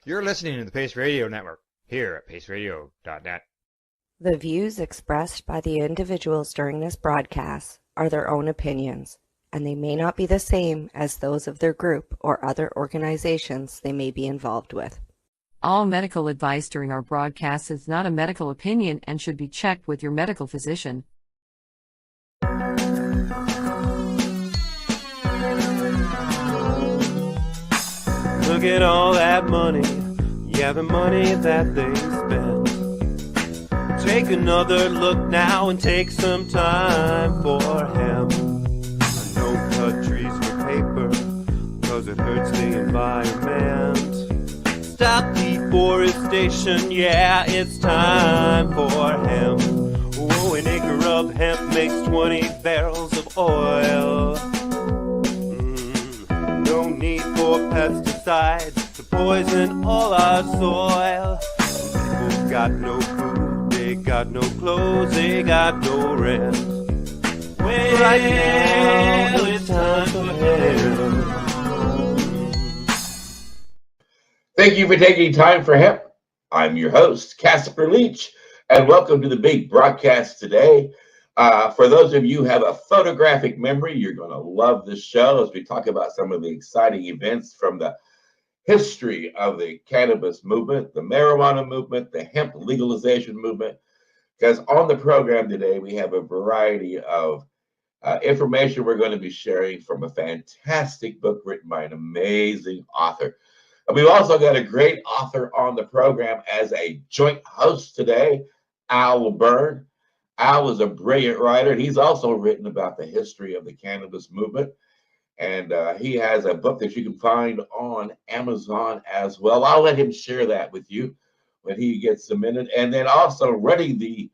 You're listening to the Pace Radio Network here at paceradio.net. The views expressed by the individuals during this broadcast are their own opinions, and they may not be the same as those of their group or other organizations they may be involved with. All medical advice during our broadcast is not a medical opinion and should be checked with your medical physician. Look at all that money, yeah, the money that they spend. Take another look now and take some time for hemp. No cut trees for paper, cause it hurts the environment. Stop deforestation, yeah, it's time for hemp. Oh, an acre of hemp makes 20 barrels of oil. No need for pesticides to poison all our soil. People got no food, they got no clothes, they got no rent. Well, right now it's time for hemp. Thank you for taking time for hemp. I'm your host, Casper Leitch, and welcome to the big broadcast today. For those of you who have a photographic memory, you're going to love this show as we talk about some of the exciting events from the history of the cannabis movement, the marijuana movement, the hemp legalization movement. Because on the program today, we have a variety of information we're going to be sharing from a fantastic book written by an amazing author. And we've also got a great author on the program as a joint host today, Byrne. Al is a brilliant writer, and he's also written about the history of the cannabis movement. And he has a book that you can find on Amazon as well. I'll let him share that with you when he gets a minute. And then also running the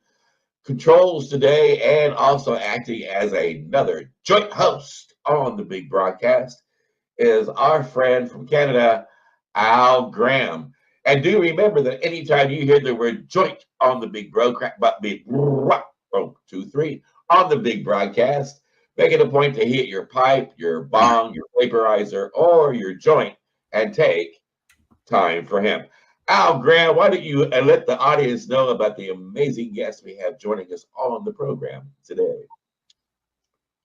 controls today and also acting as another joint host on the big broadcast is our friend from Canada, Al Graham. And do remember that anytime you hear the word joint on the big on the big broadcast, make it a point to hit your pipe, your bong, your vaporizer, or your joint and take time for him. Al Graham, why don't you let the audience know about the amazing guest we have joining us on the program today?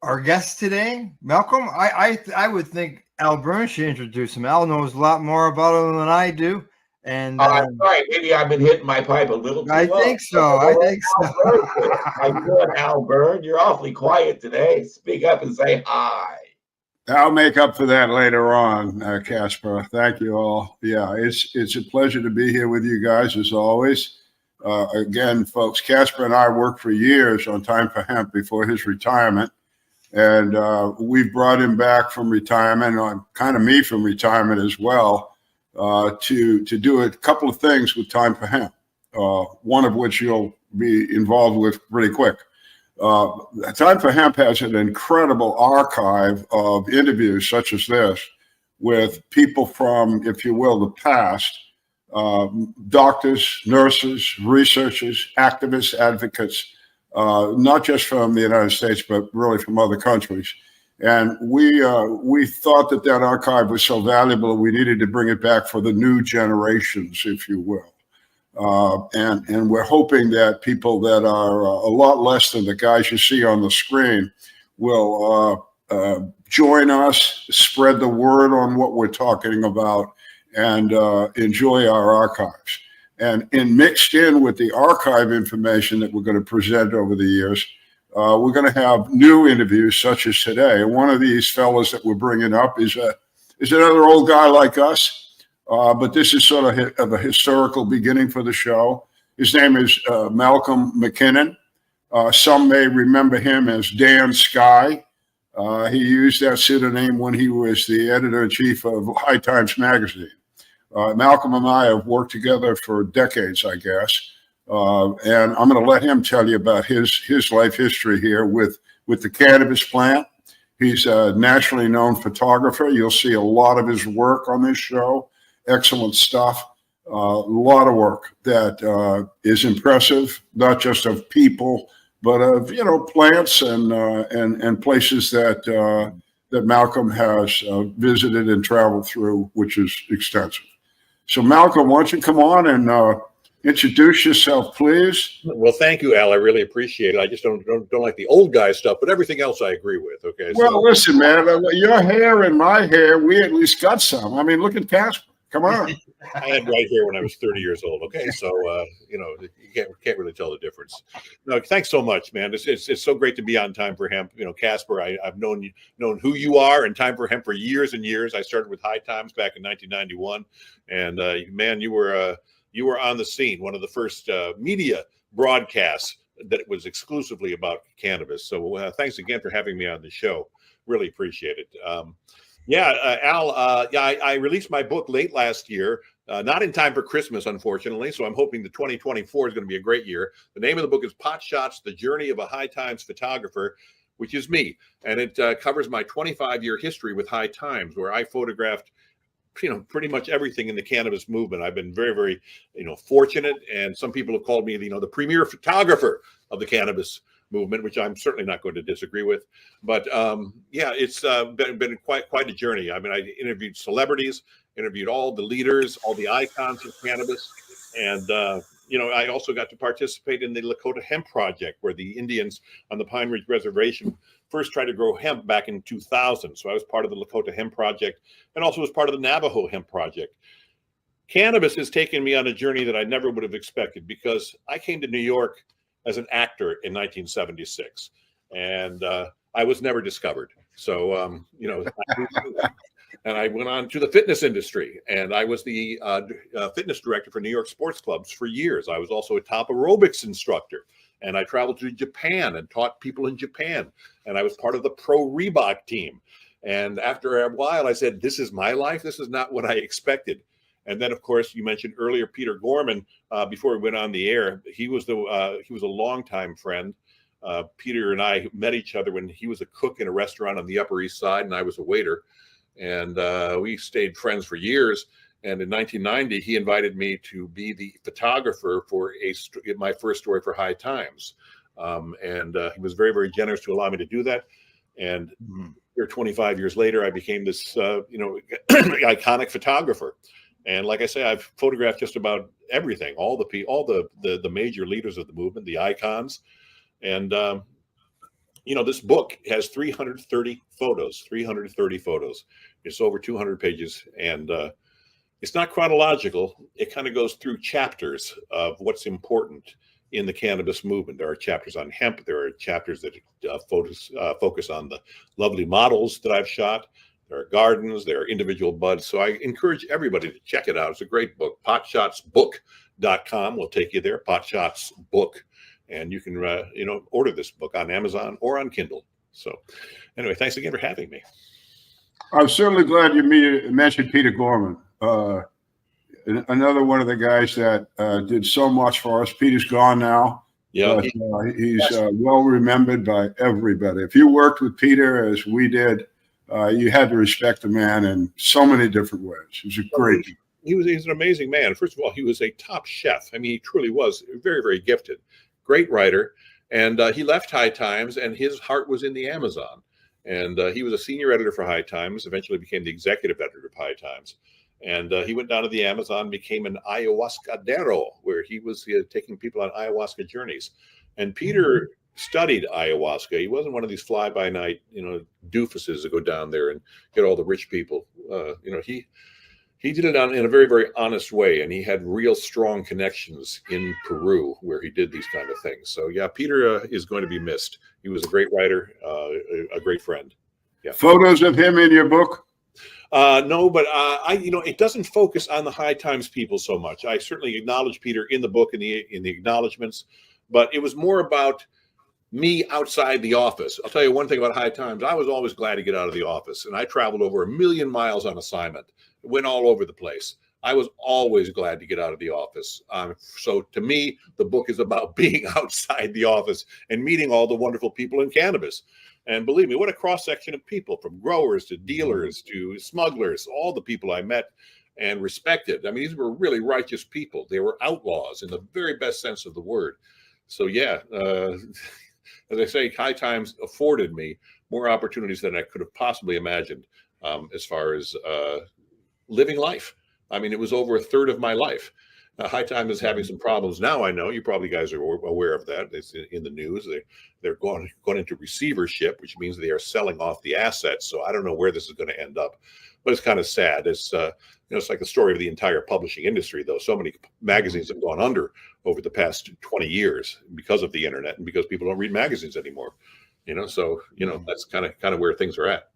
Our guest today, Malcolm, I would think Al Byrne should introduce him. Al knows a lot more about him than I do. And I'm sorry, maybe I've been hitting my pipe a little too I long. think so. I'm good, Al Byrne. You're awfully quiet today. Speak up and say hi. I'll make up for that later on, Casper. Thank you all. Yeah, it's a pleasure to be here with you guys as always. Again, folks, Casper and I worked for years on Time for Hemp before his retirement. And we've brought him back from retirement, kind of me from retirement as well, to do a couple of things with Time for Hemp, one of which you'll be involved with pretty quick. Time for Hemp has an incredible archive of interviews such as this with people from, if you will, the past, doctors, nurses, researchers, activists, advocates, not just from the United States, but really from other countries. And we thought that archive was so valuable, we needed to bring it back for the new generations, if you will. And we're hoping that people that are a lot less than the guys you see on the screen will join us, spread the word on what we're talking about, and enjoy our archives. And mixed in with the archive information that we're going to present over the years, we're going to have new interviews such as today. And one of these fellows that we're bringing up is another old guy like us, but this is sort of a historical beginning for the show. His name is Malcolm MacKinnon. Some may remember him as Dan Skye. He used that pseudonym when he was the editor-in-chief of High Times magazine. Malcolm and I have worked together for decades, I guess. And I'm going to let him tell you about his life history here with the cannabis plant. He's a nationally known photographer. You'll see a lot of his work on this show. Excellent stuff. A lot of work that is impressive, not just of people, but of plants and places that Malcolm has visited and traveled through, which is extensive. So Malcolm, why don't you come on and introduce yourself, please? Well, thank you, Al. I really appreciate it. I just don't like the old guy stuff, but everything else I agree with. Okay. Well, listen, man, your hair and my hair, we at least got some. I mean, look at Casper. Come on. I had white hair when I was 30 years old. Okay, so you can't really tell the difference. No, thanks so much, man. It's so great to be on Time for Hemp. Casper, I've known who you are and Time for Hemp for years and years. I started with High Times back in 1991, and man, you were on the scene, one of the first media broadcasts that was exclusively about cannabis. So thanks again for having me on the show. Really appreciate it. Al, I released my book late last year, not in time for Christmas, unfortunately. So I'm hoping the 2024 is going to be a great year. The name of the book is Pot Shots, The Journey of a High Times Photographer, which is me. And it covers my 25-year history with High Times, where I photographed pretty much everything in the cannabis movement. I've been very, very, fortunate. And some people have called me, the premier photographer of the cannabis movement, which I'm certainly not going to disagree with. But it's been quite a journey. I mean, I interviewed celebrities, interviewed all the leaders, all the icons of cannabis. And, I also got to participate in the Lakota Hemp Project, where the Indians on the Pine Ridge Reservation first tried to grow hemp back in 2000. So I was part of the Lakota Hemp Project and also was part of the Navajo Hemp Project. Cannabis has taken me on a journey that I never would have expected, because I came to New York as an actor in 1976, and I was never discovered. So, and I went on to the fitness industry, and I was the fitness director for New York sports clubs for years. I was also a top aerobics instructor, and I traveled to Japan and taught people in Japan, and I was part of the pro Reebok team. And after a while, I said, this is my life. This is not what I expected. And then, of course, you mentioned earlier Peter Gorman. Before we went on the air, he was a longtime friend. Peter and I met each other when he was a cook in a restaurant on the Upper East Side, and I was a waiter. And we stayed friends for years. And in 1990, he invited me to be the photographer for my first story for High Times. And he was very, very generous to allow me to do that. And here, 25 years later, I became this, iconic photographer. And like I say, I've photographed just about everything, all the major leaders of the movement, the icons. And, this book has 330 photos. It's over 200 pages. And it's not chronological. It kind of goes through chapters of what's important in the cannabis movement. There are chapters on hemp. There are chapters that focus on the lovely models that I've shot. There are gardens, there are individual buds. So I encourage everybody to check it out. It's a great book. PotShotsBook.com will take you there. Potshots Book. And you can, order this book on Amazon or on Kindle. So anyway, thanks again for having me. I'm certainly glad you mentioned Peter Gorman. Another one of the guys that did so much for us. Peter's gone now. Yeah, but, he's well remembered by everybody. If you worked with Peter as we did, you had to respect the man in so many different ways. He was a great. He's an amazing man. First of all, he was a top chef. I mean, he truly was very, very gifted. Great writer. And he left High Times, and his heart was in the Amazon. And he was a senior editor for High Times, eventually became the executive editor of High Times. And he went down to the Amazon, became an ayahuascadero, where he was taking people on ayahuasca journeys. And Peter studied ayahuasca. He wasn't one of these fly-by-night, doofuses that go down there and get all the rich people. He did it in a very, very honest way, and he had real strong connections in Peru where he did these kind of things. So yeah, Peter is going to be missed. He was a great writer, a great friend. Yeah. Photos of him in your book? No, but it doesn't focus on the High Times people so much. I certainly acknowledge Peter in the book in the acknowledgments, but it was more about me outside the office. I'll tell you one thing about High Times. I was always glad to get out of the office, and I traveled over 1 million miles on assignment. Went all over the place. I was always glad to get out of the office. So to me, the book is about being outside the office and meeting all the wonderful people in cannabis. And believe me, what a cross-section of people, from growers to dealers to smugglers, all the people I met and respected. I mean, these were really righteous people. They were outlaws in the very best sense of the word. So yeah, as I say, High Times afforded me more opportunities than I could have possibly imagined as far as living life. I mean, it was over a third of my life. High Time is having some problems now. I know you probably guys are aware of that. It's in the news. They're going into receivership, which means they are selling off the assets. So I don't know where this is going to end up, but it's kind of sad. It's it's like the story of the entire publishing industry, though. So many magazines have gone under over the past 20 years because of the internet and because people don't read magazines anymore. So that's kind of where things are at.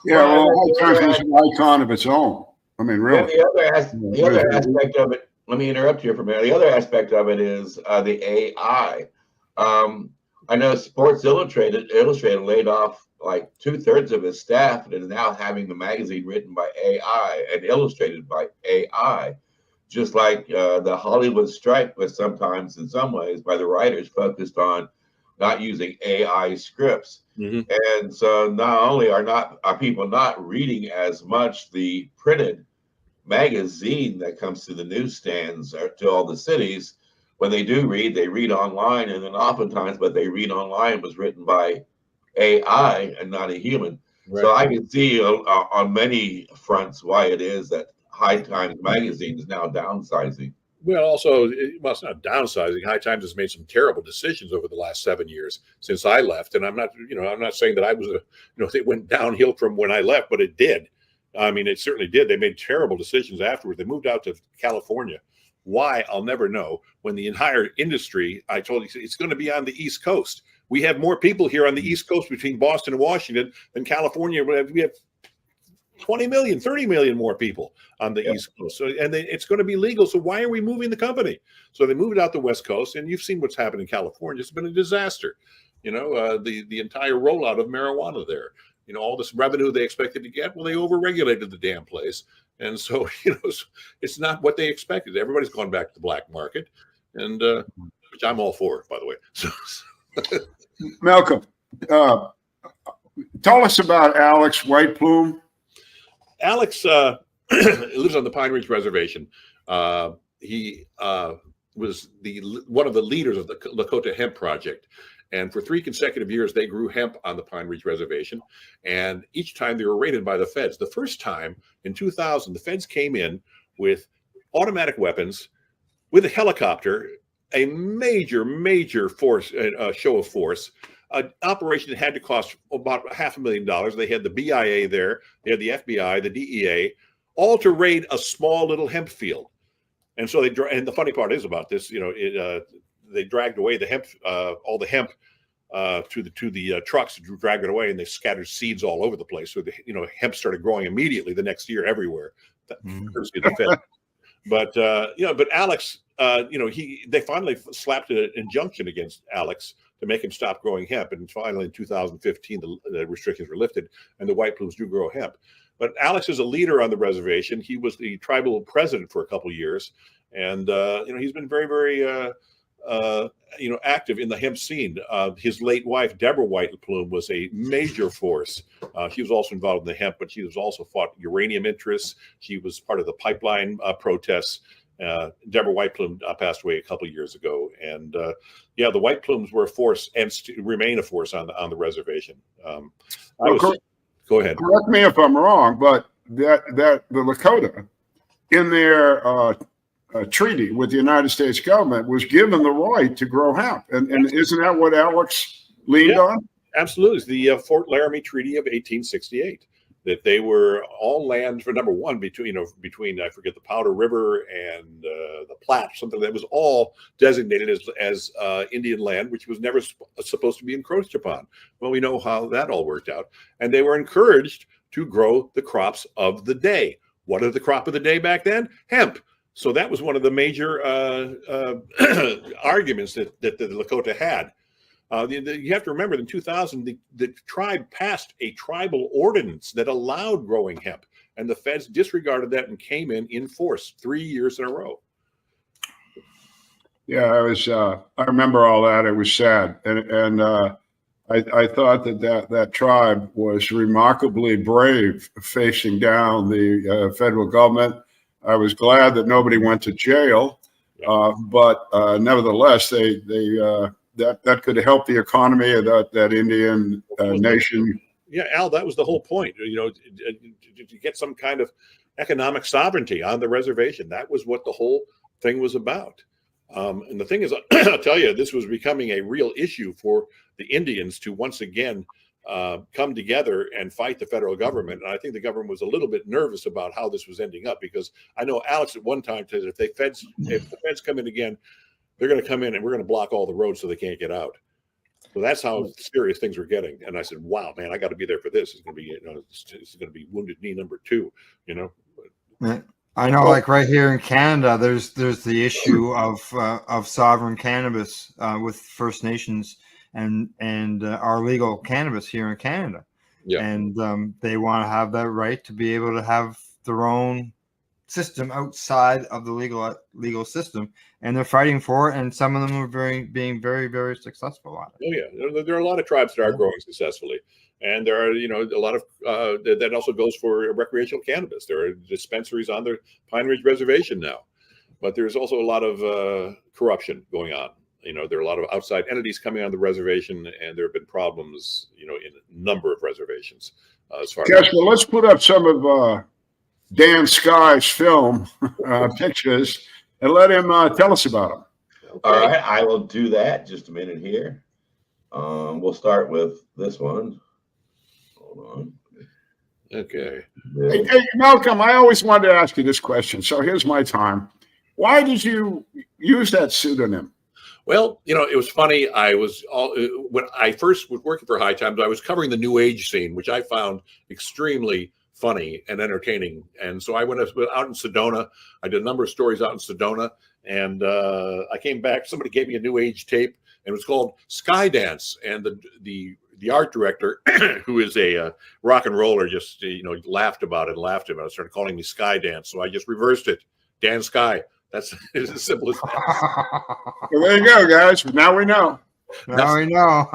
Yeah, well, High Times is an icon of its own. I mean, really. The other aspect of it. Let me interrupt you for a minute. The other aspect of it is the AI. I know Sports Illustrated laid off like 2/3 of his staff and is now having the magazine written by AI and illustrated by AI, just like the Hollywood strike was sometimes, in some ways, by the writers focused on not using AI scripts. Mm-hmm. And so not only are people not reading as much the printed magazine that comes to the newsstands or to all the cities. When they do read, they read online, and then oftentimes what they read online was written by AI and not a human. Right. So I can see on many fronts why it is that High Times magazine is now downsizing. Well, also, it's not downsizing. High Times has made some terrible decisions over the last 7 years since I left, and I'm not saying that I was it went downhill from when I left, but it did. I mean, it certainly did. They made terrible decisions afterward. They moved out to California. Why? I'll never know. When the entire industry, I told you, it's going to be on the East Coast. We have more people here on the East Coast between Boston and Washington than California. We have 20 million, 30 million more people on the East Coast. So, and it's going to be legal. So why are we moving the company? So they moved out the West Coast, and you've seen what's happened in California. It's been a disaster. The entire rollout of marijuana there. All this revenue they expected to get, well, they overregulated the damn place. And so, it's not what they expected. Everybody's gone back to the black market, and which I'm all for, by the way. So, Malcolm, tell us about Alex White Plume. Alex lives on the Pine Ridge Reservation. He was one of the leaders of the Lakota Hemp Project. And for 3 consecutive years, they grew hemp on the Pine Ridge Reservation. And each time they were raided by the feds. The first time in 2000, the feds came in with automatic weapons, with a helicopter, a major force, show of force, an operation that had to cost about $500,000. They had the BIA there, they had the FBI, the DEA, all to raid a small little hemp field. And so and the funny part is about this, they dragged away the hemp, all the hemp to the trucks, dragged it away, and they scattered seeds all over the place. So hemp started growing immediately the next year everywhere. But Alex, they finally slapped an injunction against Alex to make him stop growing hemp, and finally in 2015 the restrictions were lifted, and the White Plumes do grow hemp. But Alex is a leader on the reservation. He was the tribal president for a couple of years, and he's been very active in the hemp scene. His late wife, Deborah White Plume, was a major force. She was also involved in the hemp, but she was also fought uranium interests. She was part of the pipeline protests. Deborah White Plume passed away a couple of years ago. And the White Plumes were a force and remain a force on the reservation. Go ahead. Correct me if I'm wrong, but that the Lakota in their a treaty with the United States government was given the right to grow hemp. And isn't that what Alex leaned on? Absolutely. It's the Fort Laramie Treaty of 1868, that they were all land for number one between I forget, the Powder River and the Platte, something that was all designated as Indian land, which was never supposed to be encroached upon. Well, we know how that all worked out. And they were encouraged to grow the crops of the day. What are the crop of the day back then? Hemp. So that was one of the major arguments that the Lakota had. You have to remember, in 2000, the tribe passed a tribal ordinance that allowed growing hemp, and the feds disregarded that and came in force 3 years in a row. Yeah, I remember all that. It was sad, and I thought that tribe was remarkably brave facing down the federal government. I was glad that nobody went to jail, but nevertheless, that could help the economy of that Indian nation. Yeah, Al, that was the whole point. To get some kind of economic sovereignty on the reservation. That was what the whole thing was about. And the thing is, I'll tell you, this was becoming a real issue for the Indians to once again come together and fight the federal government. And I think the government was a little bit nervous about how this was ending up, because I know Alex at one time said if the feds come in again, they're going to come in and we're going to block all the roads so they can't get out. So that's how serious things were getting. And I said, wow, man, I got to be there for this. It's going to be, it's going to be Wounded Knee #2, I know, like right here in Canada, there's the issue of sovereign cannabis with First Nations and our legal cannabis here in Canada. Yeah. And they want to have that right to be able to have their own system outside of the legal system, and they're fighting for it. And some of them are being very, very successful on it. Oh yeah, there are a lot of tribes that are growing successfully, and there are a lot of that also goes for recreational cannabis. There are dispensaries on the Pine Ridge Reservation now, but there's also a lot of corruption going on. There are a lot of outside entities coming on the reservation, and there have been problems, in a number of reservations. As far Casper, let's put up some of Dan Skye's film pictures and let him tell us about them. Okay. All right, I will do that. Just a minute here. We'll start with this one. Hold on. Okay. Hey, Malcolm, I always wanted to ask you this question, so here's my time. Why did you use that pseudonym? Well, it was funny. When I first was working for High Times, I was covering the New Age scene, which I found extremely funny and entertaining. And so I went out in Sedona. I did a number of stories out in Sedona, and I came back. Somebody gave me a New Age tape, and it was called Skye Dance. And the art director, who is a rock and roller, just laughed about it. Started calling me Skye Dance, so I just reversed it, Dan Skye. That's as simple as that. Well, there you go, guys. Now we know. Now we know.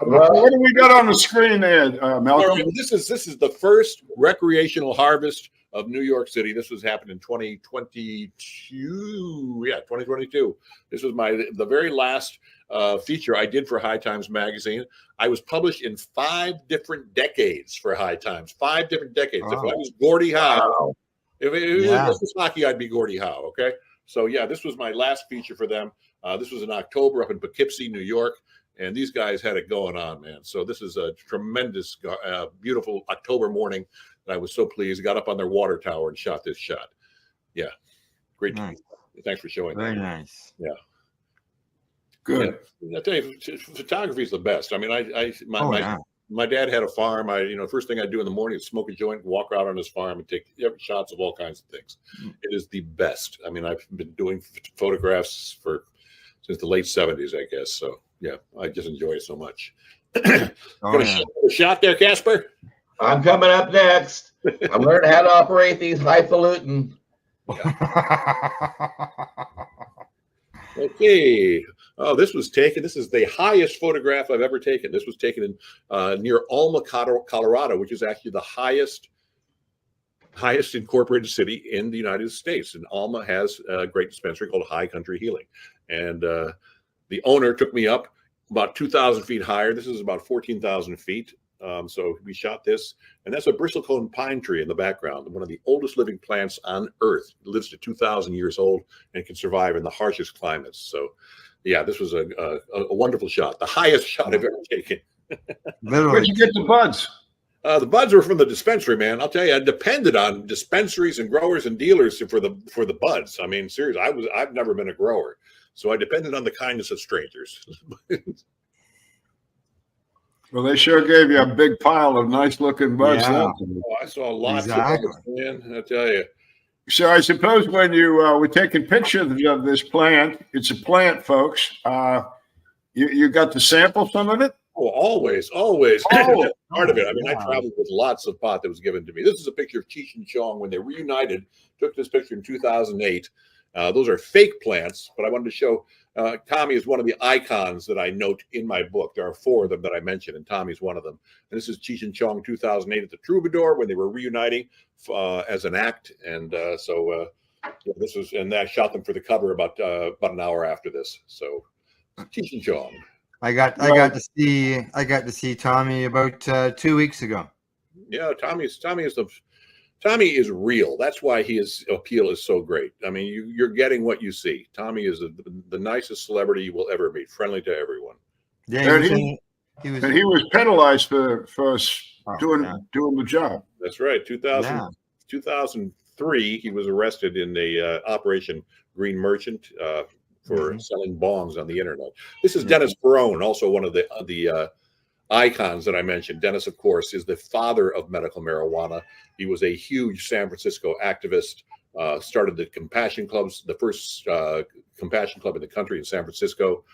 What do we got on the screen there, Malcolm? This is the first recreational harvest of New York City. This was happened in 2022. Yeah, 2022. This was the very last feature I did for High Times magazine. I was published in 5 different decades for High Times. 5 different decades. Wow. If I was Gordie Howe, if it was hockey, I'd be Gordie Howe. Okay. So yeah, this was my last feature for them. This was in October up in Poughkeepsie, New York, and these guys had it going on, man. So this is a tremendous, beautiful October morning that I was so pleased. Got up on their water tower and shot this shot. Yeah, great. Nice. Thanks for showing Very that. Very nice. Yeah. Good. Yeah, I tell you, photography is the best. I mean, my dad had a farm. First thing I do in the morning is smoke a joint, walk out on his farm, and take shots of all kinds of things. It is the best. I mean, I've been doing photographs since the late 70s, I guess. So yeah, I just enjoy it so much. A shot there, Casper? I'm coming up next. I'm learning how to operate these highfalutin. Okay. Oh, this is the highest photograph I've ever taken. This was taken in near Alma, Colorado, which is actually the highest incorporated city in the United States. And Alma has a great dispensary called High Country Healing. And the owner took me up about 2,000 feet higher. This is about 14,000 feet. So we shot this, and that's a bristlecone pine tree in the background, one of the oldest living plants on Earth. It lives to 2,000 years old and can survive in the harshest climates. So, yeah, this was a wonderful shot, the highest shot I've ever taken. Where'd you get the buds? The buds were from the dispensary, man. I'll tell you, I depended on dispensaries and growers and dealers for the buds. I mean, seriously, I've never been a grower, so I depended on the kindness of strangers. Well, they sure gave you a big pile of nice-looking buds. Yeah. I saw lots of buds, man. I tell you. So I suppose when you were taking pictures of this plant, it's a plant, folks. You got to sample some of it? Oh, always. That's part of it. I mean, I traveled with lots of pot that was given to me. This is a picture of Cheech and Chong when they reunited. Took this picture in 2008. Those are fake plants, but I wanted to show Tommy is one of the icons that I note in my book. There are 4 of them that I mentioned, and Tommy's one of them. And this is Cheech and Chong 2008 at the Troubadour when they were reuniting as an act. And this was, and I shot them for the cover about an hour after this. So Cheech and Chong. I got to see Tommy about 2 weeks ago. Yeah, Tommy is Tommy is real. That's why his appeal is so great. I mean, you're getting what you see. Tommy is the nicest celebrity you will ever meet, friendly to everyone. Yeah, he was penalized for doing the job. That's right. 2003, he was arrested in the Operation Green Merchant for selling bongs on the internet. This is Dennis Byrne, also one of the icons that I mentioned. Dennis, of course, is the father of medical marijuana. He was a huge San Francisco activist, started the compassion clubs, the first compassion club in the country in San Francisco.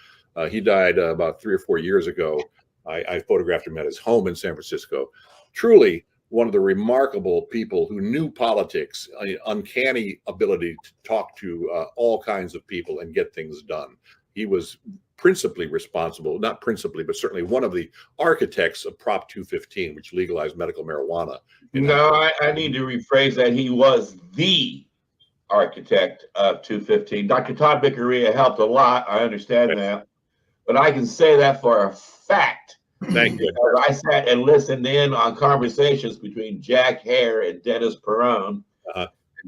He died about 3 or 4 years ago. I photographed him at his home in San Francisco. Truly one of the remarkable people who knew politics, uncanny ability to talk to all kinds of people and get things done. He was principally responsible, not principally, but certainly one of the architects of Prop 215, which legalized medical marijuana. No, I need to rephrase that. He was the architect of 215. Dr. Todd Vickeria helped a lot. I understand that. But I can say that for a fact. Thank you. I sat and listened in on conversations between Jack Hare and Dennis Perone.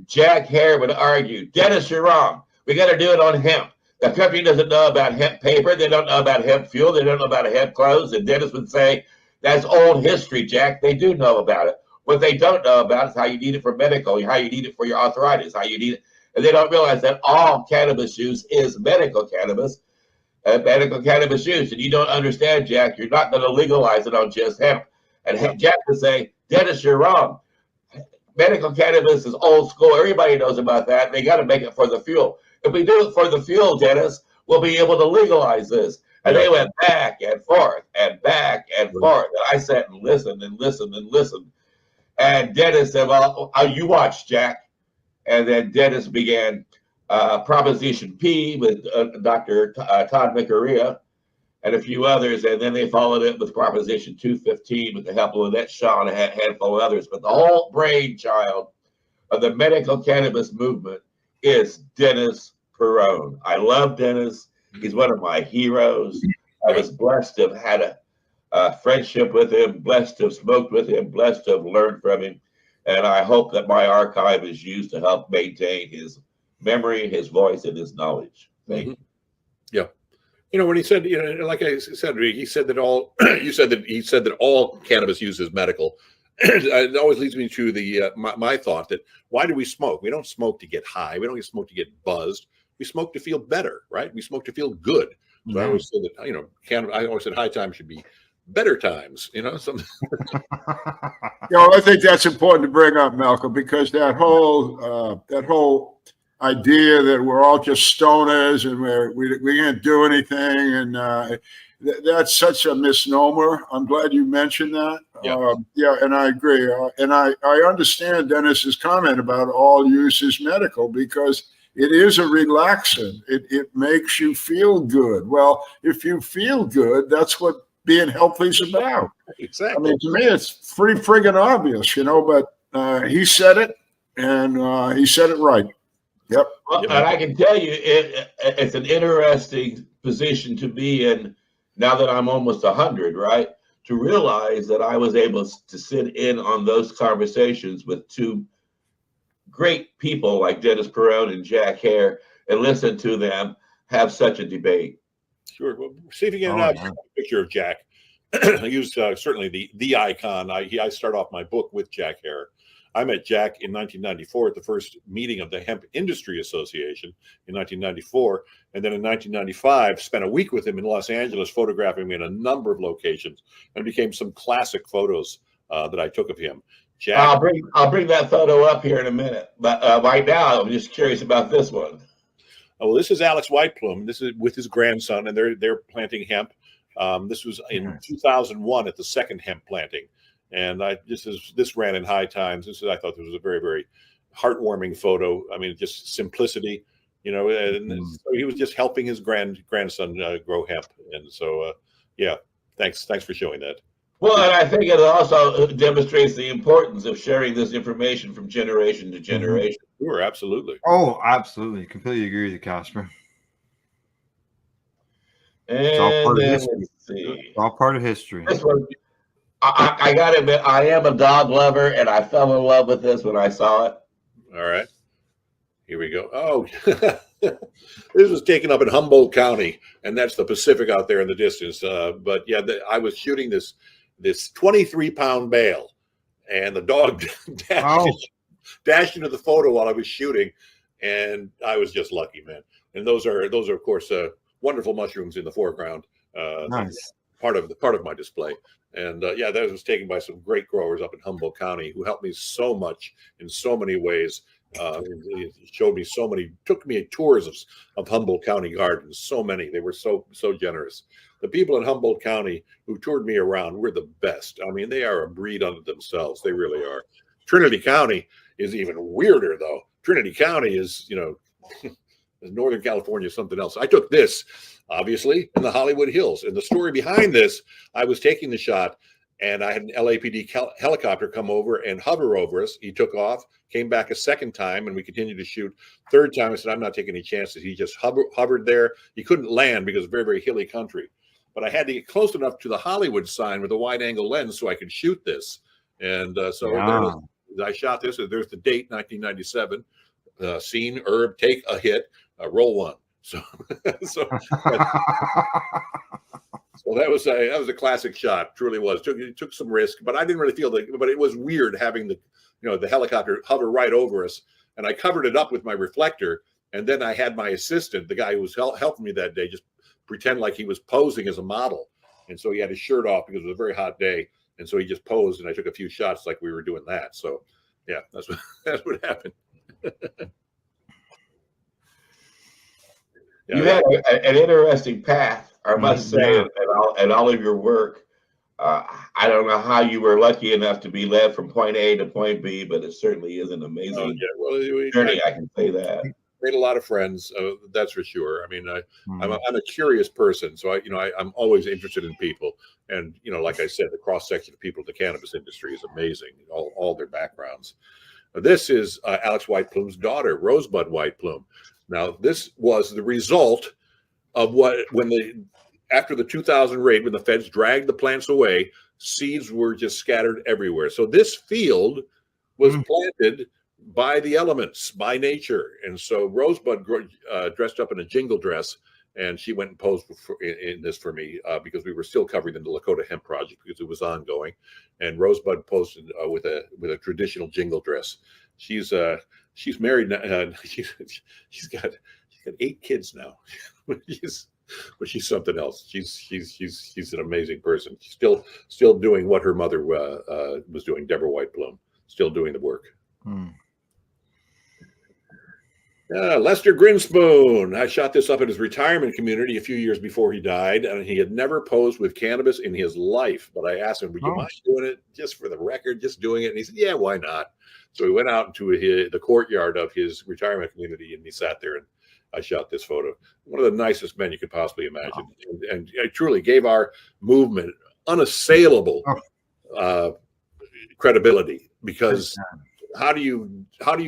Jack Hare would argue, Dennis, you're wrong. We got to do it on hemp. The country doesn't know about hemp paper. They don't know about hemp fuel. They don't know about hemp clothes. And Dennis would say, that's old history, Jack. They do know about it. What they don't know about is how you need it for medical, how you need it for your arthritis, how you need it. And they don't realize that all cannabis use is medical cannabis. Medical cannabis use, and you don't understand, Jack. You're not going to legalize it on just hemp. And Jack would say, Dennis, you're wrong. Medical cannabis is old school. Everybody knows about that. They got to make it for the fuel. If we do it for the fuel, Dennis, we'll be able to legalize this. And they went back and forth and back and forth. And I sat and listened and listened and listened. And Dennis said, well, you watch, Jack. And then Dennis began Proposition P with Dr. Todd Vickeria and a few others, and then they followed it with Proposition 215 with the help of Leitch Shaw and a handful of others. But the whole brainchild of the medical cannabis movement is Dennis Perone. I love Dennis. He's one of my heroes. I was blessed to have had a friendship with him, blessed to have smoked with him, blessed to have learned from him. And I hope that my archive is used to help maintain his memory, his voice, and his knowledge. Thank you. Yeah. You know, when he said, you know, like I said, he said that all, he said that all cannabis use is medical. It always leads me to the my thought that why do we smoke? We don't smoke to get high. We don't smoke to get buzzed. We smoke to feel better, right? We smoke to feel good. So I always said that, you know, I always said high times should be better times, you know, something. You know, I think that's important to bring up, Malcolm, because that whole idea that we're all just stoners and we can't do anything, and that's such a misnomer. I'm glad you mentioned that. Yeah, and I agree. And I understand Dennis's comment about all use is medical, because it is a relaxant. It makes you feel good. Well, if you feel good, that's what being healthy is about. Exactly. I mean, to me, it's pretty friggin' obvious, you know, but he said it, and he said it right. Yep. Well, and I can tell you, it's an interesting position to be in now that I'm almost 100, right? To realize that I was able to sit in on those conversations with two great people like Dennis Perone and Jack Hare and listen to them have such a debate. Sure. Well, see if you can get a picture of Jack. He was certainly the icon. I start off my book with Jack Hare. I met Jack in 1994 at the first meeting of the Hemp Industry Association in 1994. And then in 1995, spent a week with him in Los Angeles, photographing me in a number of locations, and became some classic photos that I took of him. Jack, I'll bring that photo up here in a minute. But right now, I'm just curious about this one. Oh, well, this is Alex Whiteplume. This is with his grandson, and they're planting hemp. This was in 2001 at the second hemp planting. And this ran in high times. I thought this was a very, very heartwarming photo. I mean, just simplicity, you know. And so he was just helping his grandson grow hemp. And so, yeah, thanks for showing that. Well, and I think it also demonstrates the importance of sharing this information from generation to generation. Sure, absolutely. Oh, absolutely. Completely agree with you, Casper. And then let's see. It's all part of history. This one. I got to admit, I am a dog lover, and I fell in love with this when I saw it. All right. Here we go. Oh, this was taken up in Humboldt County, and that's the Pacific out there in the distance. But yeah, I was shooting this 23-pound bale, and the dog dashed into the photo while I was shooting, and I was just lucky, man. And those are of course wonderful mushrooms in the foreground. Nice. Part of my display. And yeah, that was taken by some great growers up in Humboldt County who helped me so much in so many ways. He showed me took me tours of Humboldt County gardens, so many. They were so generous. The people in Humboldt County who toured me around were the best. I mean, they are a breed unto themselves. They really are. Trinity County is even weirder, though. Trinity County is, Northern California is something else. I took this, obviously, in the Hollywood Hills. And the story behind this, I was taking the shot, and I had an LAPD helicopter come over and hover over us. He took off, came back a second time, and we continued to shoot. Third time, I said, I'm not taking any chances. He just hovered there. He couldn't land because it's very, very hilly country. But I had to get close enough to the Hollywood sign with a wide-angle lens so I could shoot this. And I shot this. There's the date, 1997. Scene, herb, take a hit, roll one. So that was a classic shot. Truly was. It took some risk, but I didn't really feel but it was weird having the helicopter hover right over us, and I covered it up with my reflector, and then I had my assistant, the guy who was helping me that day, just pretend like he was posing as a model, and so he had his shirt off because it was a very hot day, and so he just posed, and I took a few shots like we were doing that. So yeah, that's what happened. You had an interesting path, I must say, and all of your work. I don't know how you were lucky enough to be led from point A to point B, but it certainly is an amazing journey. I can say that. Made a lot of friends, that's for sure. I mean, I'm a curious person, so I'm always interested in people, and like I said, the cross section of people in the cannabis industry is amazing. All their backgrounds. This is Alex White-Plume's daughter, Rosebud White-Plume. Now, this was the result of after the 2000 raid, when the feds dragged the plants away, seeds were just scattered everywhere. So this field was planted by the elements, by nature. And so Rosebud dressed up in a jingle dress, and she went and posed in this for me because we were still covering the Lakota Hemp project because it was ongoing. And Rosebud posed with a traditional jingle dress. She's married now. She's got 8 kids now. But she's something else. She's an amazing person. She's still doing what her mother was doing, Deborah White-Plume, still doing the work. Lester Grinspoon. I shot this up at his retirement community a few years before he died, and he had never posed with cannabis in his life. But I asked him, would you mind doing it just for the record, just doing it? And he said, yeah, why not? So we went out into the courtyard of his retirement community, and he sat there, and I shot this photo. One of the nicest men you could possibly imagine. And I truly gave our movement unassailable credibility, because how do you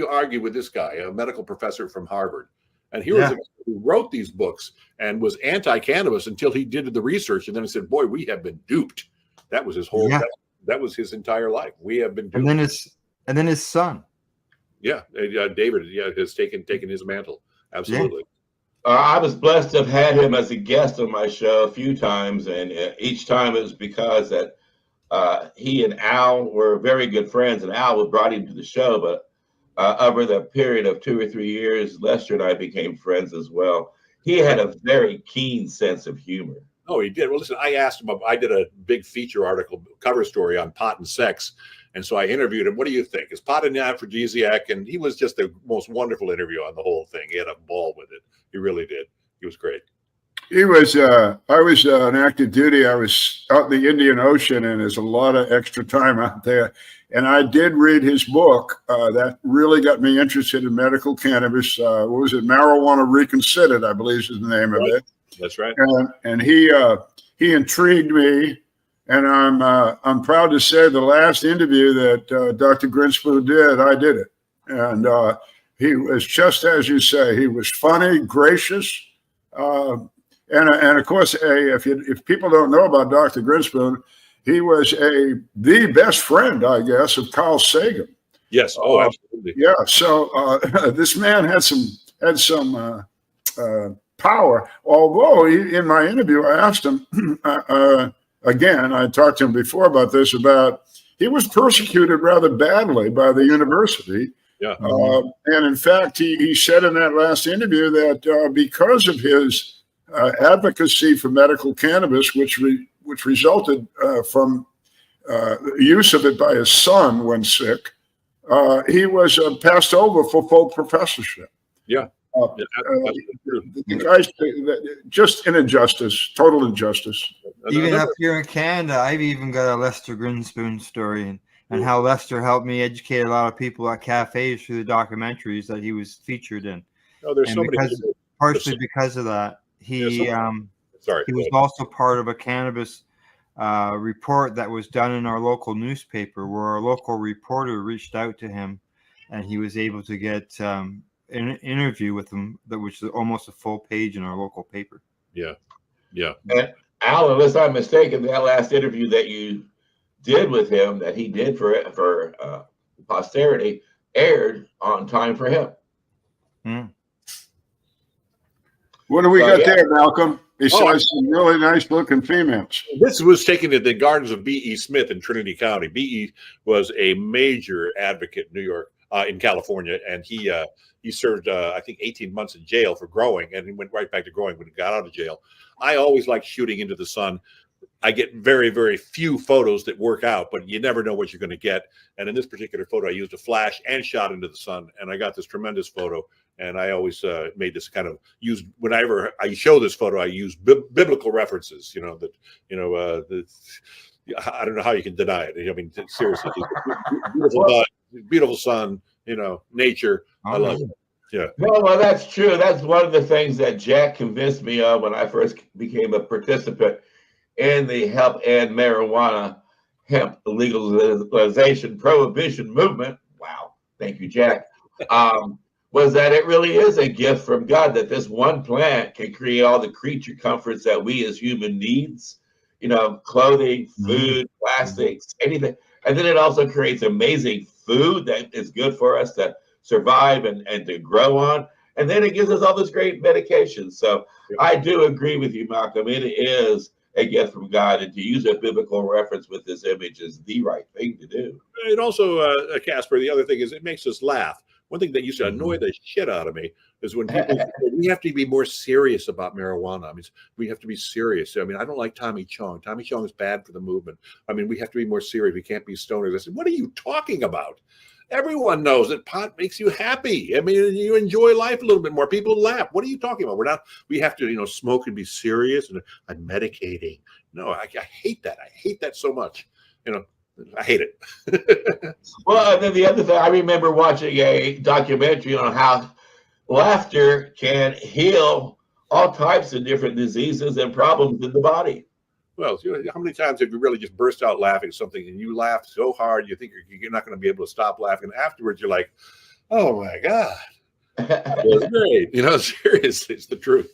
argue with this guy, a medical professor from Harvard? And he was the guy who wrote these books and was anti-cannabis until he did the research, and then he said, boy, we have been duped. That was his whole that was his entire life. We have been duped. And then his son. David has taken his mantle. Absolutely. I was blessed to have had him as a guest on my show a few times, and each time it was because that he and Al were very good friends, and Al brought him to the show. But over the period of 2 or 3 years, Lester and I became friends as well. He had a very keen sense of humor. Oh, he did. Well, listen, I asked him. I did a big feature article, cover story on pot and sex. And so I interviewed him. What do you think? Is pot an aphrodisiac? And he was just the most wonderful interview on the whole thing. He had a ball with it. He really did. He was great. He was, I was on active duty. I was out in the Indian Ocean, and there's a lot of extra time out there. And I did read his book. That really got me interested in medical cannabis. What was it? Marijuana Reconsidered, I believe is the name of it. That's right. And he intrigued me. And I'm proud to say the last interview that Dr. Grinspoon did, I did it. And he was just as you say. He was funny, gracious, and of course, if people don't know about Dr. Grinspoon, he was the best friend, I guess, of Carl Sagan. Yes. Oh, absolutely. Yeah. So this man had some power. Although in my interview, I asked him again. I talked to him before about this. About he was persecuted rather badly by the university. Yeah. And in fact, he said in that last interview that because of his advocacy for medical cannabis, which resulted from use of it by his son when sick, he was passed over for full professorship. Yeah. The guy's just an injustice, total injustice. Even up here in Canada, I've even got a Lester Grinspoon story, and how Lester helped me educate a lot of people at cafes through the documentaries that he was featured in. Oh, there's And so many. partially because of that, he was also part of a cannabis report that was done in our local newspaper, where our local reporter reached out to him, and he was able to get an interview with him that was almost a full page in our local paper. Yeah. Yeah. And Al, unless I'm mistaken, that last interview that you did with him, that he did for posterity, aired on Time for Hemp. What do we got there, Malcolm? Besides some really nice looking females. This was taken at the gardens of B.E. Smith in Trinity County. B.E. was a major advocate in New York, in California, and he served, I think, 18 months in jail for growing, and he went right back to growing when he got out of jail. I always like shooting into the sun. I get very, very few photos that work out, but you never know what you're going to get. And in this particular photo, I used a flash and shot into the sun, and I got this tremendous photo. And I always made this kind of use whenever I show this photo, I use biblical references. I don't know how you can deny it. I mean, seriously, beautiful sun. Nature. I love it. Yeah. Well, that's true. That's one of the things that Jack convinced me of when I first became a participant in the hemp and marijuana hemp legalization prohibition movement. Wow. Thank you, Jack. Was that it really is a gift from God, that this one plant can create all the creature comforts that we as human needs, clothing, food, plastics, anything. And then it also creates amazing food that is good for us to survive and to grow on. And then it gives us all this great medication. So I do agree with you, Malcolm. It is a gift from God, and to use a biblical reference with this image is the right thing to do. And also, Casper, the other thing is it makes us laugh. One thing that used to annoy the shit out of me is when people say, we have to be more serious about marijuana. I mean, we have to be serious. I mean, I don't like Tommy Chong. Tommy Chong is bad for the movement. I mean, we have to be more serious. We can't be stoners. I said, what are you talking about? Everyone knows that pot makes you happy. I mean, you enjoy life a little bit more. People laugh. What are you talking about? We have to, smoke and be serious. And I'm medicating. No, I hate that. I hate that so much. I hate it. Well, and then the other thing, I remember watching a documentary on how laughter can heal all types of different diseases and problems in the body. Well, how many times have you really just burst out laughing at something and you laugh so hard you think you're not going to be able to stop laughing? Afterwards, you're like, oh my God. That's great. Seriously, it's the truth.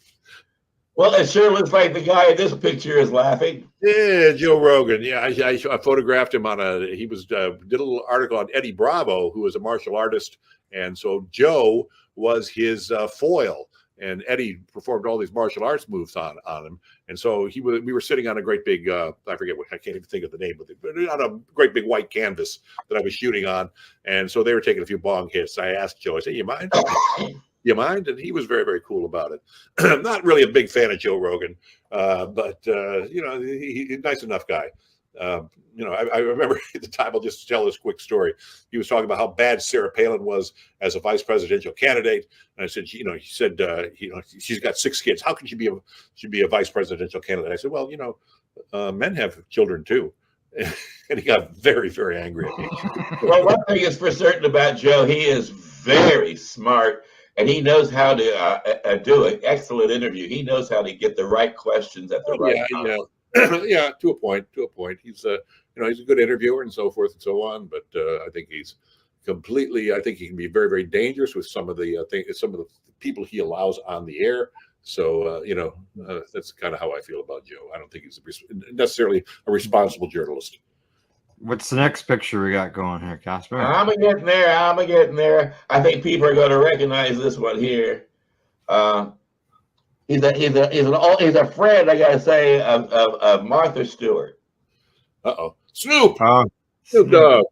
Well, it sure looks like the guy in this picture is laughing. Yeah, Joe Rogan. Yeah, I photographed him he was did a little article on Eddie Bravo, who was a martial artist. And so Joe was his foil. And Eddie performed all these martial arts moves on him. And so we were sitting on a great big, I can't even think of the name of it, but on a great big white canvas that I was shooting on. And so they were taking a few bong hits. I asked Joe, I said, you mind? You mind? And he was very, very cool about it. I'm not really a big fan of Joe Rogan, but he's a nice enough guy. I remember at the time, I'll just tell this quick story. He was talking about how bad Sarah Palin was as a vice presidential candidate. And I said, he said, she's got 6 kids. How can she be a vice presidential candidate? I said, well, men have children too. And he got very, very angry at me. Well, one thing is for certain about Joe, he is very smart. And he knows how to do an excellent interview. He knows how to get the right questions at the right time. Yeah, to a point. He's he's a good interviewer and so forth and so on. But I think he's completely. I think he can be very, very dangerous with some of the people he allows on the air. So that's kind of how I feel about Joe. I don't think he's necessarily a responsible journalist. What's the next picture we got going here, Casper? I'm getting there. I think people are going to recognize this one here. He's a friend, I gotta say, of Martha Stewart. Snoop Dogg.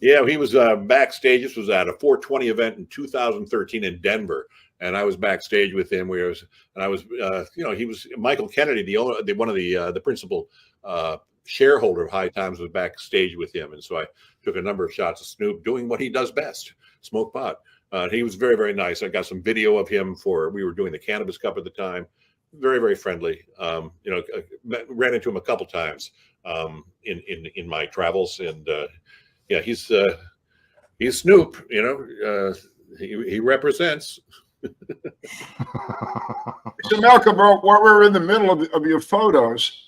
Yeah, he was backstage. This was at a 420 event in 2013 in Denver, and I was backstage with him. He was Michael Kennedy, one of the principal shareholder of High Times, was backstage with him, and so I took a number of shots of Snoop doing what he does best: smoke pot. He was very, very nice. I got some video of him we were doing the Cannabis Cup at the time. Very, very friendly. Ran into him a couple times in my travels, and he's Snoop. He represents. So, Malcolm, what we're in the middle of your photos.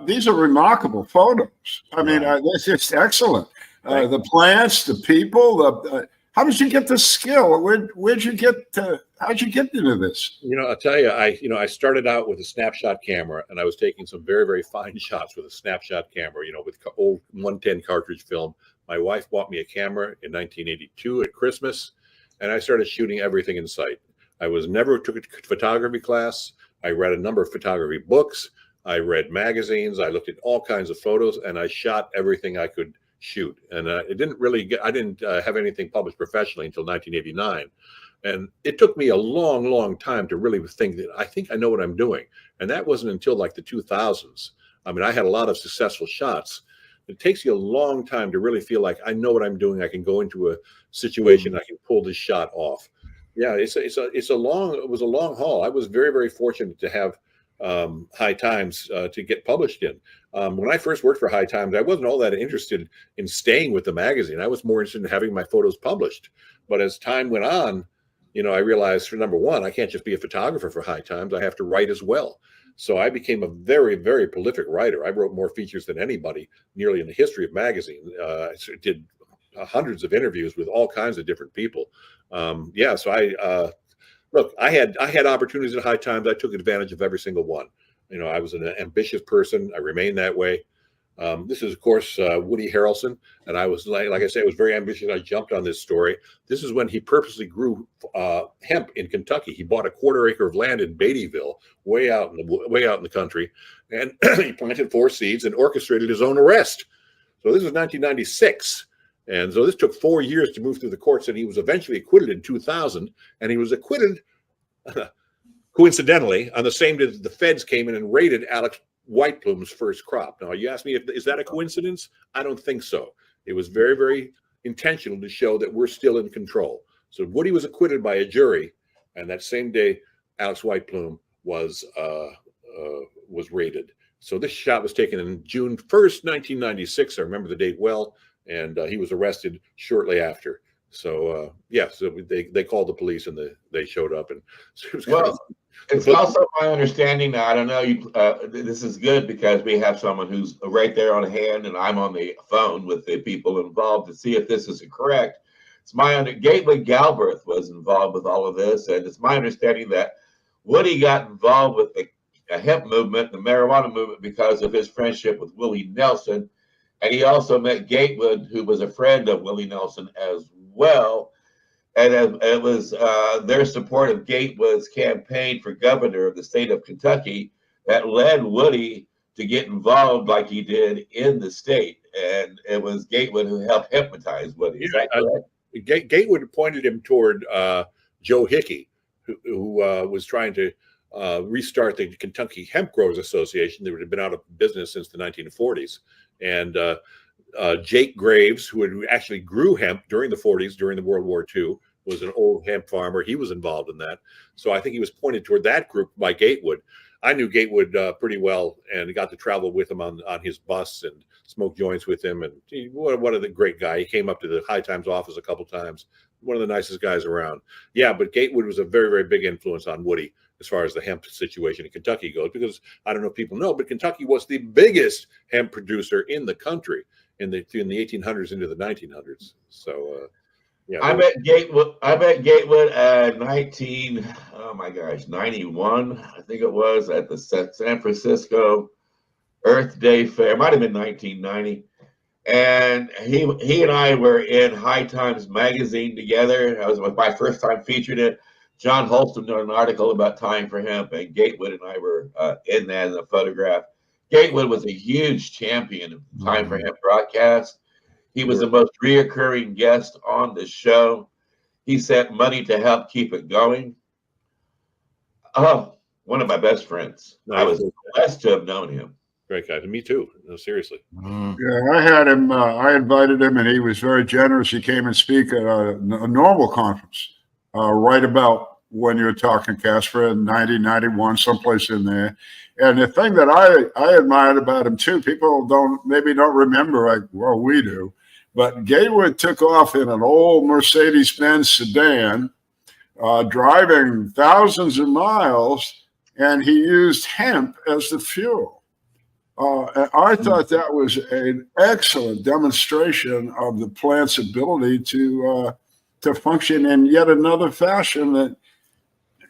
These are remarkable photos. I mean, it's just excellent. The plants, the people, how did you get the skill? Where'd you get? How'd you get into this? I'll tell you, I started out with a snapshot camera, and I was taking some very, very fine shots with a snapshot camera. With old 110 cartridge film. My wife bought me a camera in 1982 at Christmas, and I started shooting everything in sight. I never took a photography class. I read a number of photography books. I read magazines. I looked at all kinds of photos, and I shot everything I could shoot. And I didn't have anything published professionally until 1989. And it took me a long, long time to really think that I think I know what I'm doing. And that wasn't until like the 2000s. I mean, I had a lot of successful shots. It takes you a long time to really feel like I know what I'm doing. I can go into a situation, I can pull this shot off. Yeah, it was a long haul. I was very, very fortunate to have High Times to get published in. When I first worked for High Times, I wasn't all that interested in staying with the magazine. I was more interested in having my photos published. But as time went on, I realized, for number one, I can't just be a photographer for High Times. I have to write as well. So I became a very, very prolific writer. I wrote more features than anybody nearly in the history of magazine. I did hundreds of interviews with all kinds of different people. So I had opportunities at High Times. I took advantage of every single one. I was an ambitious person. I remain that way. This is, of course, Woody Harrelson. And I was, like I said, I was very ambitious. I jumped on this story. This is when he purposely grew hemp in Kentucky. He bought a 1/4 acre of land in Beattyville, way out in the country. And he planted 4 seeds and orchestrated his own arrest. So this was 1996. And so this took 4 years to move through the courts, and he was eventually acquitted in 2000. And he was acquitted, coincidentally, on the same day that the feds came in and raided Alex White Plume's first crop. Now, you ask me, is that a coincidence? I don't think so. It was very, very intentional to show that we're still in control. So Woody was acquitted by a jury, and that same day, Alex White Plume was raided. So this shot was taken in June 1st, 1996. I remember the date well, and he was arrested shortly after. So so they called the police, and they showed up, and so it was it's also my understanding that, I don't know, this is good because we have someone who's right there on hand, and I'm on the phone with the people involved to see if this is correct. It's Gateway Galbraith was involved with all of this, and it's my understanding that Woody got involved with the hemp movement, the marijuana movement, because of his friendship with Willie Nelson, and he also met Gatewood, who was a friend of Willie Nelson as well. And it was their support of Gatewood's campaign for governor of the state of Kentucky that led Woody to get involved like he did in the state. And it was Gatewood who helped hypnotize Woody. Is that correct? Gatewood pointed him toward Joe Hickey, who was trying to restart the Kentucky Hemp Growers Association. They had been out of business since the 1940s. And Jake Graves, who had actually grew hemp during the 40s, during the World War II, was an old hemp farmer. He was involved in that. So I think he was pointed toward that group by Gatewood. I knew Gatewood pretty well and got to travel with him on his bus and smoke joints with him. And what a great guy. He came up to the High Times office a couple times. One of the nicest guys around. Yeah, but Gatewood was a very, very big influence on Woody as far as the hemp situation in Kentucky goes, because I don't know if people know, but Kentucky was the biggest hemp producer in the country in the 1800s into the 1900s. So Yeah, I met Gatewood. I met Gatewood at 91. I think it was at the San Francisco Earth Day Fair. It might have been 1990. And he and I were in High Times magazine together. That was my first time featuring it. John Holston did an article about Time for Hemp, and Gatewood and I were in that in the photograph. Gatewood was a huge champion of Time for Hemp broadcast. He was the most reoccurring guest on the show. He sent money to help keep it going. Oh, one of my best friends. Nice. I was blessed to have known him. Great guy. Me too. No, seriously. Yeah, I had him. I invited him, and he was very generous. He came and speak at a normal conference, right about when you're talking, Casper, in 90, 91, someplace in there. And the thing that I admired about him too, people maybe don't remember, like, well, we do, but Gatewood took off in an old Mercedes-Benz sedan, driving thousands of miles, and he used hemp as the fuel. And I thought that was an excellent demonstration of the plant's ability to function in yet another fashion that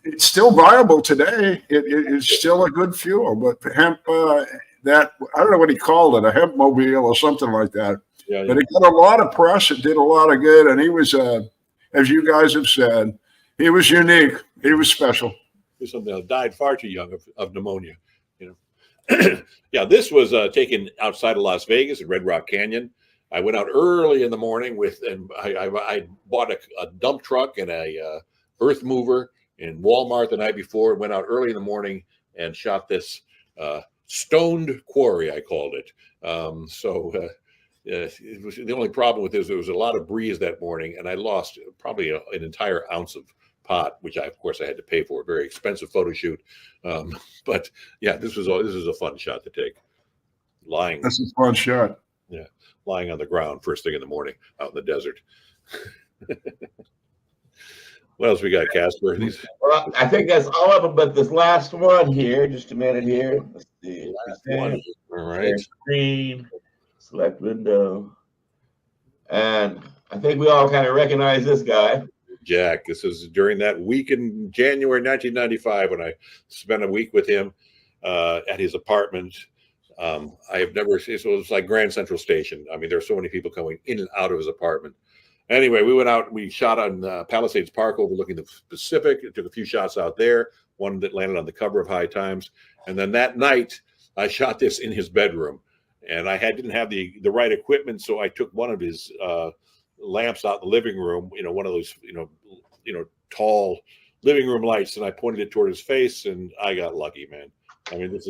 it's still viable today. It's still a good fuel, but hemp, that I don't know what he called it, a hemp mobile or something like that. Yeah, but it got a lot of press. It did a lot of good, and he was, as you guys have said, he was unique. He was special. He died far too young of pneumonia. Yeah, this was taken outside of Las Vegas in Red Rock Canyon. I went out early in the morning and I bought a dump truck and a earth mover in Walmart the night before. Went out early in the morning and shot this stoned quarry, I called it. It was the only problem with this. There was a lot of breeze that morning, and I lost probably an entire ounce of pot, which of course I had to pay for. A very expensive photo shoot, but yeah, this was a fun shot to take. That's a fun shot. Yeah, lying on the ground first thing in the morning out in the desert. What else we got, Casper? Well, I think that's all of them, but this last one here. Just a minute here. Let's see. Last one. All right. Screen. Select window. And I think we all kind of recognize this guy. Jack. This is during that week in January 1995 when I spent a week with him at his apartment. I have never seen, so it was like Grand Central Station. I mean, there are so many people coming in and out of his apartment. Anyway, we went out, we shot on Palisades Park overlooking the Pacific. It took a few shots out there, one that landed on the cover of High Times. And then that night, I shot this in his bedroom. And I didn't have the right equipment, so I took one of his lamps out in the living room, one of those, tall living room lights, and I pointed it toward his face, and I got lucky, man. I mean, this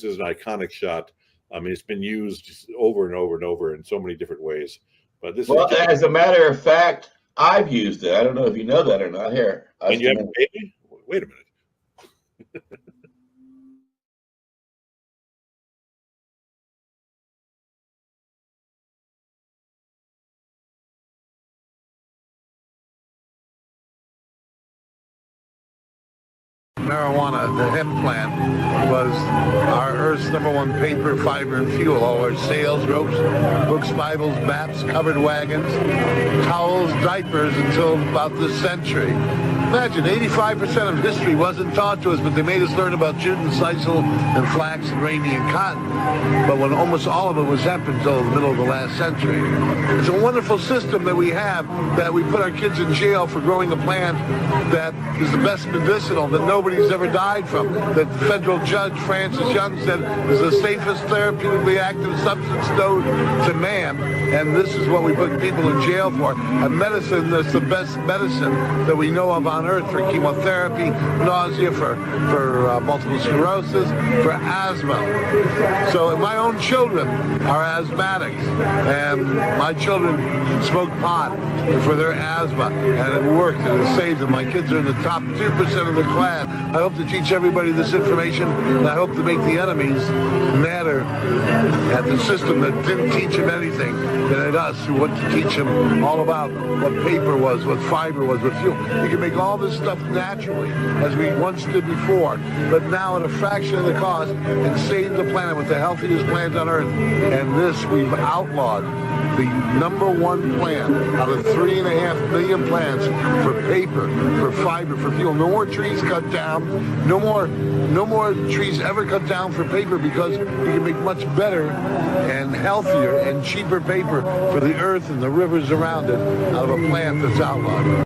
is an iconic shot. I mean, it's been used over and over and over in so many different ways. But as a matter of fact, I've used it. I don't know if you know that or not. Here, and you haven't paid me? Wait a minute. Marijuana, the hemp plant, was our Earth's #1 paper, fiber, and fuel. All our sails, ropes, books, Bibles, maps, covered wagons, towels, diapers until about this century. Imagine, 85% of history wasn't taught to us, but they made us learn about jute and sisal and flax and reindeer and cotton. But when almost all of it was hemp until the middle of the last century. It's a wonderful system that we have, that we put our kids in jail for growing a plant that is the best medicinal, that nobody's ever died from, that federal judge Francis Young said is the safest therapeutically active substance known to man. And this is what we put people in jail for. A medicine that's the best medicine that we know of on Earth for chemotherapy, nausea, for multiple sclerosis, for asthma. So my own children are asthmatics, and my children smoke pot for their asthma, and it worked, and it saved them. My kids are in the top 2% of the class. I hope to teach everybody this information, and I hope to make the enemies madder at the system that didn't teach them anything than at us, who want to teach them all about what paper was, what fiber was, what fuel. You can make all this stuff naturally, as we once did before, but now at a fraction of the cost, and save the planet with the healthiest plant on Earth. And this we've outlawed. the #1 plant out of 3.5 million plants for paper, for fiber, for fuel. No more trees cut down. No more trees ever cut down for paper, because you can make much better and healthier and cheaper paper for the earth and the rivers around it out of a plant that's outlawed.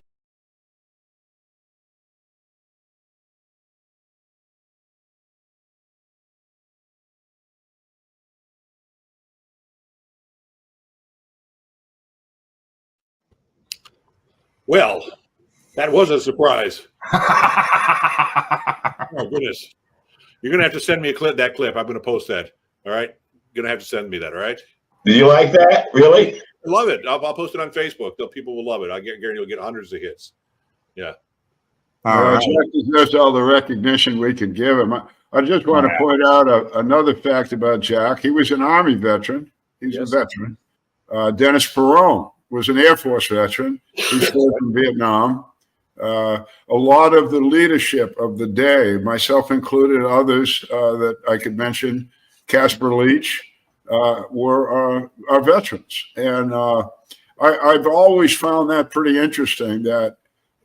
Well, that was a surprise. Oh goodness! You're gonna have to send me that clip. I'm gonna post that. All right, you're gonna have to send me that. All right. Do you like that? Really? I love it. I'll post it on Facebook. People will love it. I guarantee you'll get hundreds of hits. Yeah. Jack deserves all the recognition we can give him. I just want to point out another fact about Jack. He was an Army veteran. He's a veteran. Dennis Perone was an Air Force veteran. He served in Vietnam. A lot of the leadership of the day, myself included, others that I could mention, Casper Leitch, were our veterans. And I've always found that pretty interesting, that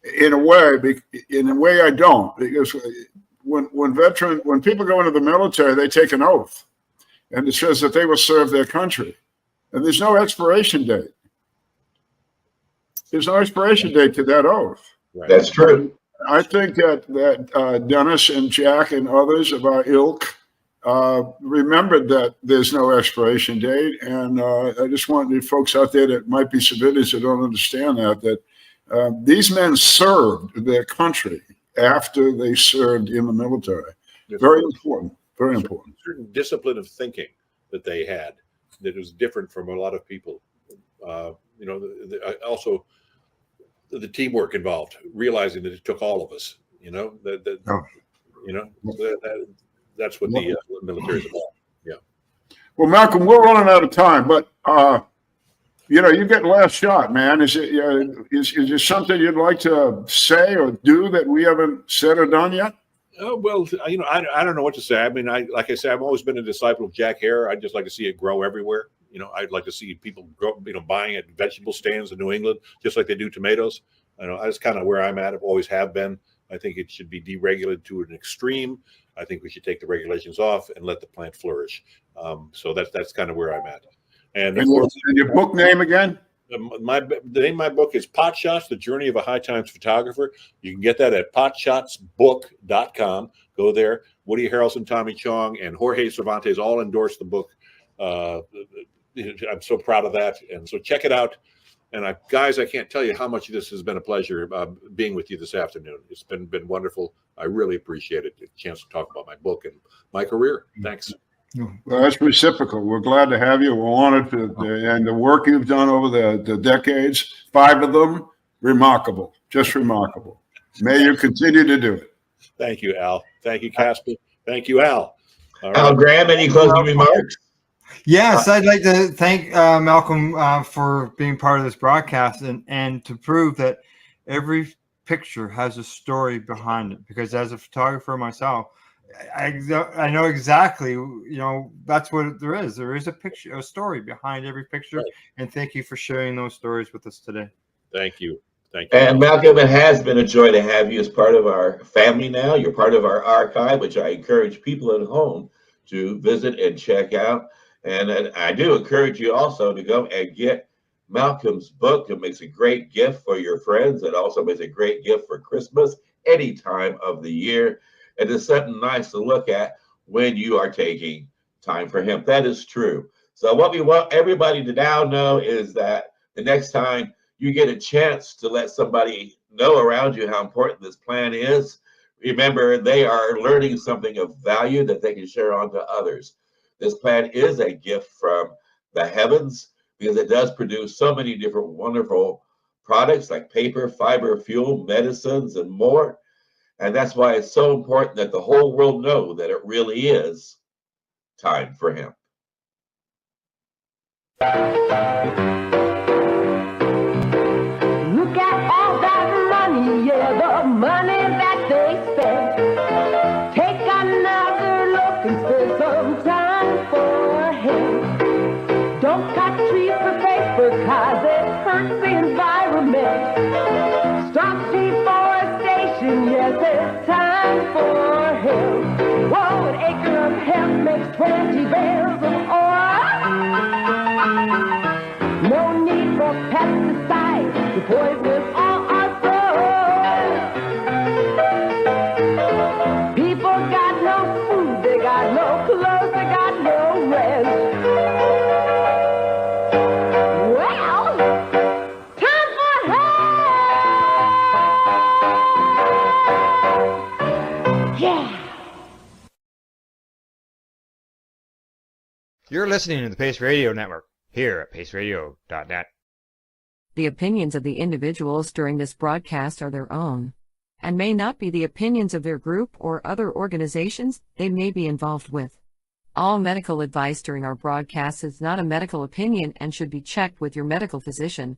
in a way I don't, because when people go into the military, they take an oath, and it says that they will serve their country. And there's no expiration date. There's no expiration date to that oath. Right. That's true. I think that Dennis and Jack and others of our ilk remembered that there's no expiration date. And I just want the folks out there that might be civilians that don't understand that these men served their country after they served in the military. Very important. Very important. Certain discipline of thinking that they had that was different from a lot of people. Also the teamwork involved, realizing that it took all of us. That's what the military is about. Yeah. Well, Malcolm, we're running out of time, but you get last shot, man. Is there something you'd like to say or do that we haven't said or done yet? Well, I don't know what to say. I mean, like I said, I've always been a disciple of Jack Hare. I'd just like to see it grow everywhere. I'd like to see people grow, buying at vegetable stands in New England, just like they do tomatoes. That's kind of where I'm at. I've always have been. I think it should be deregulated to an extreme. I think we should take the regulations off and let the plant flourish. So that's kind of where I'm at. And of course, your book name again? The name of my book is Pot Shots: The Journey of a High Times Photographer. You can get that at potshotsbook.com. Go there. Woody Harrelson, Tommy Chong, and Jorge Cervantes all endorsed the book. I'm so proud of that. And so check it out. And guys, I can't tell you how much this has been a pleasure being with you this afternoon. It's been wonderful. I really appreciate it. A chance to talk about my book and my career. Thanks. Well, that's reciprocal. We're glad to have you. We're honored and the work you've done over the decades, 5 of them, remarkable, just remarkable. May you continue to do it. Thank you, Al. Thank you, Casper. Thank you, Al. Al Graham, any closing remarks? Yes, I'd like to thank Malcolm for being part of this broadcast and to prove that every picture has a story behind it. Because as a photographer myself, I know exactly, that's what there is. There is a story behind every picture. Right. And thank you for sharing those stories with us today. Thank you. Thank you. And Malcolm, it has been a joy to have you as part of our family now. You're part of our archive, which I encourage people at home to visit and check out. And I do encourage you also to go and get Malcolm's book. It makes a great gift for your friends. It also makes a great gift for Christmas, any time of the year. And it's something nice to look at when you are taking time for hemp. That is true. So what we want everybody to now know is that the next time you get a chance to let somebody know around you how important this plant is, remember they are learning something of value that they can share on to others. This plant is a gift from the heavens because it does produce so many different wonderful products like paper, fiber, fuel, medicines, and more. And that's why it's so important that the whole world know that it really is time for hemp. Look at all that money, the money that they spend. Take another look and spend some time for hemp. Don't cut trees for paper. bales of ore. No need for pesticides to poison all our soil. People got no food, they got no clothes, they got no rest. Well, time for help! Yeah! You're listening to the Pace Radio Network here at paceradio.net. The opinions of the individuals during this broadcast are their own, and may not be the opinions of their group or other organizations they may be involved with. All medical advice during our broadcast is not a medical opinion and should be checked with your medical physician.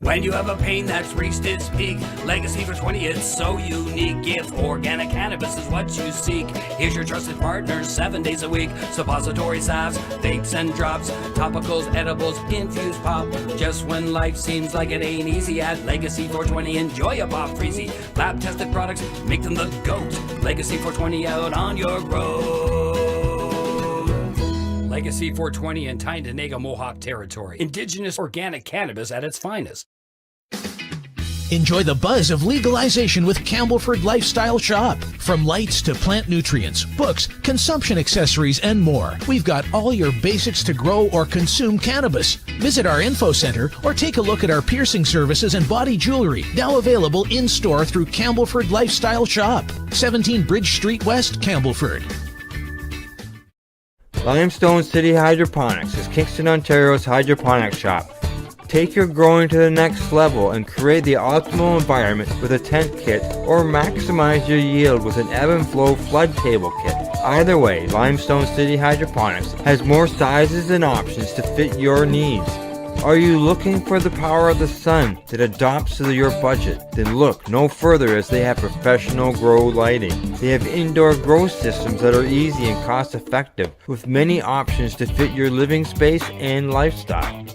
When you have a pain that's reached its peak, Legacy for 20, it's so unique. If organic cannabis is what you seek, here's your trusted partner 7 days a week. Suppository salves, vapes and drops, topicals, edibles, infused pop. Just when life seems like it ain't easy, at Legacy 420, enjoy a pop freezy. Lab tested products, make them the GOAT. Legacy 420 out on your road. Legacy 420 in Tyndonega Mohawk territory. Indigenous organic cannabis at its finest. Enjoy the buzz of legalization with Campbellford Lifestyle Shop. From lights to plant nutrients, books, consumption accessories, and more, we've got all your basics to grow or consume cannabis. Visit our info center or take a look at our piercing services and body jewelry, now available in-store through Campbellford Lifestyle Shop, 17 Bridge Street West, Campbellford. Limestone City Hydroponics is Kingston, Ontario's hydroponics shop. Take your growing to the next level and create the optimal environment with a tent kit, or maximize your yield with an ebb and flow flood table kit. Either way, Limestone City Hydroponics has more sizes and options to fit your needs. Are you looking for the power of the sun that adapts to your budget? Then look no further, as they have professional grow lighting. They have indoor grow systems that are easy and cost effective, with many options to fit your living space and lifestyle.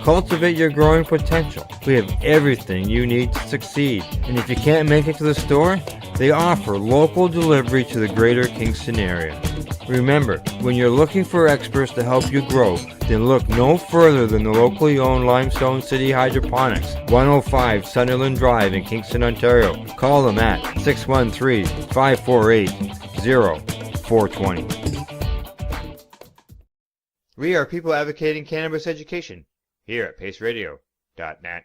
Cultivate your growing potential. We have everything you need to succeed. And if you can't make it to the store, they offer local delivery to the greater Kingston area. Remember, when you're looking for experts to help you grow, then look no further than the locally owned Limestone City Hydroponics, 105 Sunderland Drive in Kingston, Ontario. Call them at 613-548-0420. We are people advocating cannabis education here at paceradio.net.